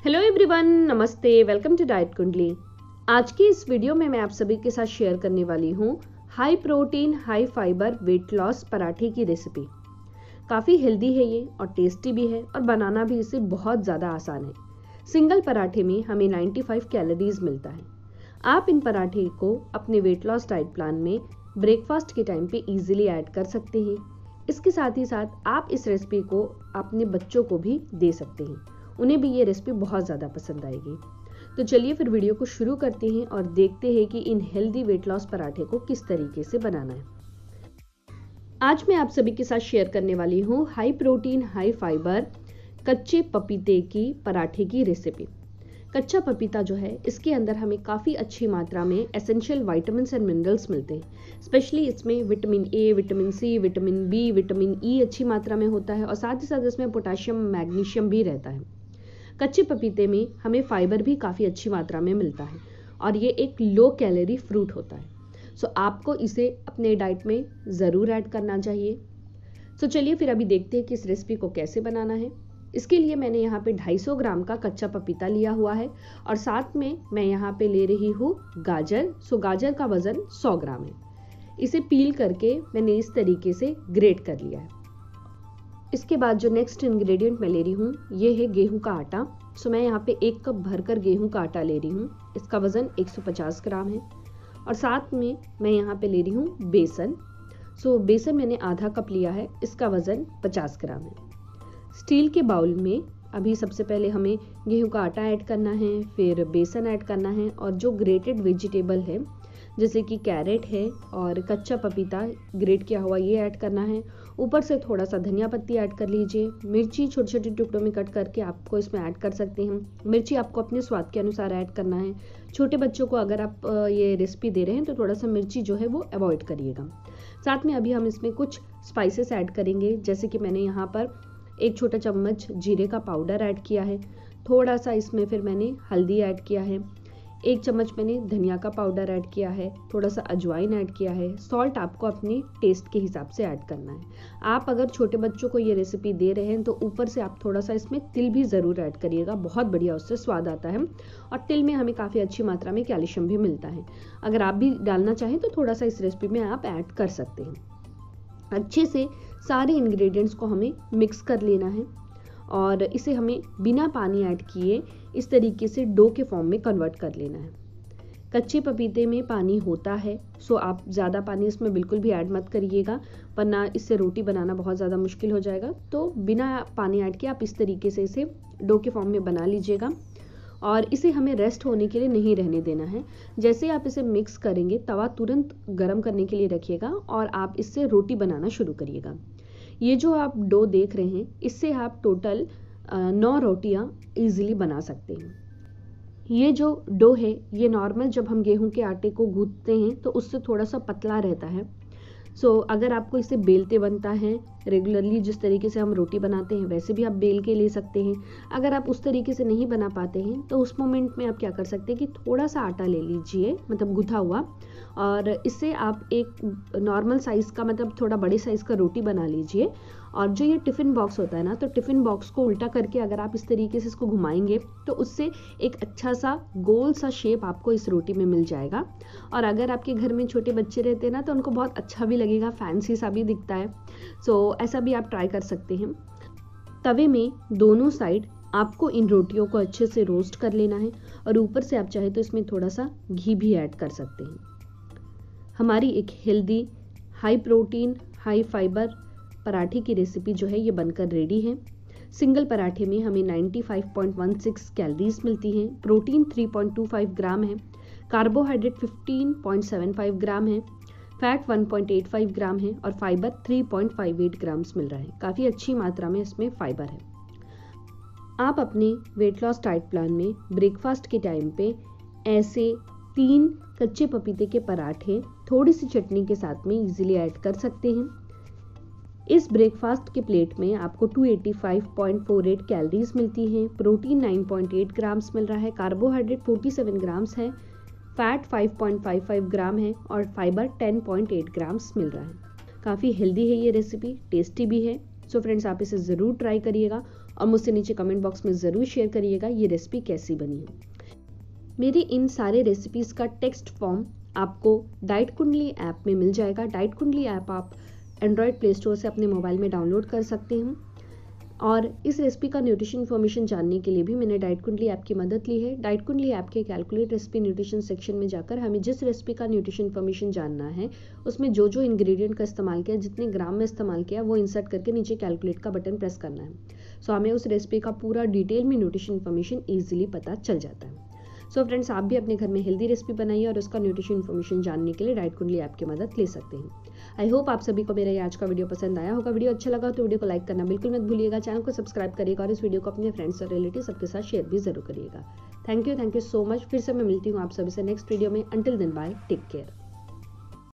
Hello everyone, नमस्ते, welcome to diet कुंडली। आज की इस वीडियो में मैं आप सभी के साथ शेयर करने वाली हूँ high protein high fibre weight loss पराठे की रेसिपी। काफ़ी हेल्दी है ये और टेस्टी भी है और बनाना भी इसे बहुत ज़्यादा आसान है। सिंगल पराठे में हमें 95 कैलोरीज मिलता है। आप इन पराठे को अपने वेट लॉस डाइट प्लान में ब्रेकफास्ट के टाइम पे इजीली ऐड कर सकते हैं। इसके साथ ही साथ आप इस रेसिपी को अपने बच्चों को भी दे सकते हैं, उन्हें भी ये रेसिपी बहुत ज़्यादा पसंद आएगी। तो चलिए फिर वीडियो को शुरू करते हैं और देखते हैं कि इन हेल्दी वेट लॉस पराठे को किस तरीके से बनाना है। आज मैं आप सभी के साथ शेयर करने वाली हूँ हाई प्रोटीन हाई फाइबर कच्चे पपीते की पराठे की रेसिपी। कच्चा पपीता जो है, इसके अंदर हमें काफ़ी अच्छी मात्रा में एसेंशियल विटामिन्स एंड मिनरल्स मिलते हैं। स्पेशली इसमें vitamin A, vitamin C, vitamin B, vitamin E अच्छी मात्रा में होता है और साथ ही साथ इसमें पोटेशियम, मैग्नीशियम भी रहता है। कच्चे पपीते में हमें फाइबर भी काफ़ी अच्छी मात्रा में मिलता है और ये एक लो कैलोरी फ्रूट होता है। सो आपको इसे अपने डाइट में ज़रूर ऐड करना चाहिए। सो चलिए फिर अभी देखते हैं कि इस रेसिपी को कैसे बनाना है। इसके लिए मैंने यहाँ पे 250 ग्राम का कच्चा पपीता लिया हुआ है और साथ में मैं यहाँ पे ले रही हूँ गाजर। सो गाजर का वज़न 100 ग्राम है। इसे पील करके मैंने इस तरीके से ग्रेट कर लिया है। इसके बाद जो नेक्स्ट इंग्रेडिएंट मैं ले रही हूँ ये है गेहूं का आटा। सो मैं यहाँ पे 1 कप भरकर गेहूं का आटा ले रही हूँ। इसका वज़न 150 ग्राम है और साथ में मैं यहाँ पे ले रही हूँ बेसन। सो बेसन मैंने आधा कप लिया है, इसका वज़न 50 ग्राम है। स्टील के बाउल में अभी सबसे पहले हमें गेहूं का आटा ऐड करना है, फिर बेसन ऐड करना है और जो ग्रेटेड वेजिटेबल है जैसे कि कैरेट है और कच्चा पपीता ग्रेट किया हुआ ये ऐड करना है। ऊपर से थोड़ा सा धनिया पत्ती ऐड कर लीजिए। मिर्ची छोटे छोटे टुकड़ों में कट करके आपको इसमें ऐड कर सकते हैं। मिर्ची आपको अपने स्वाद के अनुसार ऐड करना है। छोटे बच्चों को अगर आप ये रेसिपी दे रहे हैं तो थोड़ा सा मिर्ची जो है वो अवॉइड करिएगा। साथ में अभी हम इसमें कुछ स्पाइसेस ऐड करेंगे, जैसे कि मैंने यहाँ पर 1 छोटा चम्मच जीरे का पाउडर ऐड किया है। थोड़ा सा इसमें फिर मैंने हल्दी ऐड किया है। 1 चम्मच मैंने धनिया का पाउडर ऐड किया है। थोड़ा सा अजवाइन ऐड किया है। सॉल्ट आपको अपने टेस्ट के हिसाब से ऐड करना है। आप अगर छोटे बच्चों को ये रेसिपी दे रहे हैं तो ऊपर से आप थोड़ा सा इसमें तिल भी ज़रूर ऐड करिएगा, बहुत बढ़िया उससे स्वाद आता है और तिल में हमें काफ़ी अच्छी मात्रा में कैल्शियम भी मिलता है। अगर आप भी डालना चाहें तो थोड़ा सा इस रेसिपी में आप ऐड कर सकते हैं। अच्छे से सारे इंग्रेडिएंट्स को हमें मिक्स कर लेना है और इसे हमें बिना पानी ऐड किए इस तरीके से डो के फॉर्म में कन्वर्ट कर लेना है। कच्चे पपीते में पानी होता है, सो आप ज़्यादा पानी इसमें बिल्कुल भी ऐड मत करिएगा, वरना इससे रोटी बनाना बहुत ज़्यादा मुश्किल हो जाएगा। तो बिना पानी ऐड किए आप इस तरीके से इसे डो के फॉर्म में बना लीजिएगा और इसे हमें रेस्ट होने के लिए नहीं रहने देना है। जैसे आप इसे मिक्स करेंगे तवा तुरंत गर्म करने के लिए रखिएगा और आप इससे रोटी बनाना शुरू करिएगा। ये जो आप डो देख रहे हैं इससे आप टोटल 9 रोटियां इजीली बना सकते हैं। ये जो डो है ये नॉर्मल जब हम गेहूं के आटे को गूंथते हैं तो उससे थोड़ा सा पतला रहता है। सो अगर आपको इसे बेलते बनता है रेगुलरली, जिस तरीके से हम रोटी बनाते हैं वैसे भी आप बेल के ले सकते हैं। अगर आप उस तरीके से नहीं बना पाते हैं तो उस मोमेंट में आप क्या कर सकते हैं कि थोड़ा सा आटा ले लीजिए, मतलब गुथा हुआ, और इससे आप एक नॉर्मल साइज़ का, मतलब थोड़ा बड़े साइज़ का रोटी बना लीजिए। और जो ये टिफ़िन बॉक्स होता है ना, तो टिफ़िन बॉक्स को उल्टा करके अगर आप इस तरीके से इसको घुमाएंगे तो उससे एक अच्छा सा गोल सा शेप आपको इस रोटी में मिल जाएगा। और अगर आपके घर में छोटे बच्चे रहते हैं ना तो उनको बहुत अच्छा भी लगेगा, फैंसी सा भी दिखता है। सो ऐसा भी आप ट्राई कर सकते हैं। तवे में दोनों साइड आपको इन रोटियों को अच्छे से रोस्ट कर लेना है और ऊपर से आप चाहे तो इसमें थोड़ा सा घी भी ऐड कर सकते हैं। हमारी एक healthy high protein high fibre पराठे की रेसिपी जो है ये बनकर रेडी है। सिंगल पराठे में हमें 95.16 कैलोरीज मिलती हैं। प्रोटीन 3.25 ग्राम है, कार्बोहाइड्रेट 15.75 ग्राम है, फैट 1.85 ग्राम है और फाइबर 3.58 ग्राम्स मिल रहा है। काफ़ी अच्छी मात्रा में इसमें फाइबर है। आप अपने वेट लॉस डाइट प्लान में ब्रेकफास्ट के टाइम पे ऐसे 3 कच्चे पपीते के पराठे थोड़ी सी चटनी के साथ में इजीली ऐड कर सकते हैं। इस ब्रेकफास्ट के प्लेट में आपको 285.48 कैलोरीज मिलती हैं। प्रोटीन 9.8 ग्राम्स मिल रहा है, कार्बोहाइड्रेट 47 ग्राम्स है, फैट 5.55 ग्राम है और फाइबर 10.8 ग्राम्स मिल रहा है। काफ़ी हेल्दी है ये रेसिपी, टेस्टी भी है। सो फ्रेंड्स, आप इसे ज़रूर ट्राई करिएगा और मुझसे नीचे कमेंट बॉक्स में ज़रूर शेयर करिएगा ये रेसिपी कैसी बनी है। मेरी इन सारे रेसिपीज़ का टेक्स्ट फॉर्म आपको डाइट कुंडली ऐप में मिल जाएगा। डाइट कुंडली ऐप आप एंड्रॉयड प्ले स्टोर से अपने मोबाइल में डाउनलोड कर सकते हैं। और इस रेसिपी का न्यूट्रिशन इन्फॉर्मेशन जानने के लिए भी मैंने डाइट कुंडली ऐप की मदद ली है। डाइट कुंडली ऐप के कैलकुलेट रेसिपी न्यूट्रिशन सेक्शन में जाकर हमें जिस रेसिपी का न्यूट्रिशन इन्फॉर्मेशन जानना है उसमें जो जो इंग्रेडिएंट का इस्तेमाल किया, जितने ग्राम में इस्तेमाल किया, वो इंसर्ट करके नीचे कैलकुलेट का बटन प्रेस करना है। सो हमें उस रेसिपी का पूरा डिटेल में न्यूट्रिशन इन्फॉर्मेशन ईजिली पता चल जाता है। सो फ्रेंड्स, आप भी अपने घर में हेल्दी रेसिपी बनाइए और उसका न्यूट्रिशन इन्फॉर्मेशन जानने के लिए डाइट कुंडली ऐप की मदद ले सकते हैं। आई होप आप सभी को मेरा ये आज का वीडियो पसंद आया होगा। वीडियो अच्छा लगा तो वीडियो को लाइक करना बिल्कुल मत भूलिएगा, चैनल को सब्सक्राइब करिएगा और इस वीडियो को अपने फ्रेंड्स और रिलेटिव सबके साथ शेयर भी जरूर करिएगा। Thank you so much. फिर से मैं मिलती हूँ आप सभी से नेक्स्ट वीडियो में। Until then bye, take care.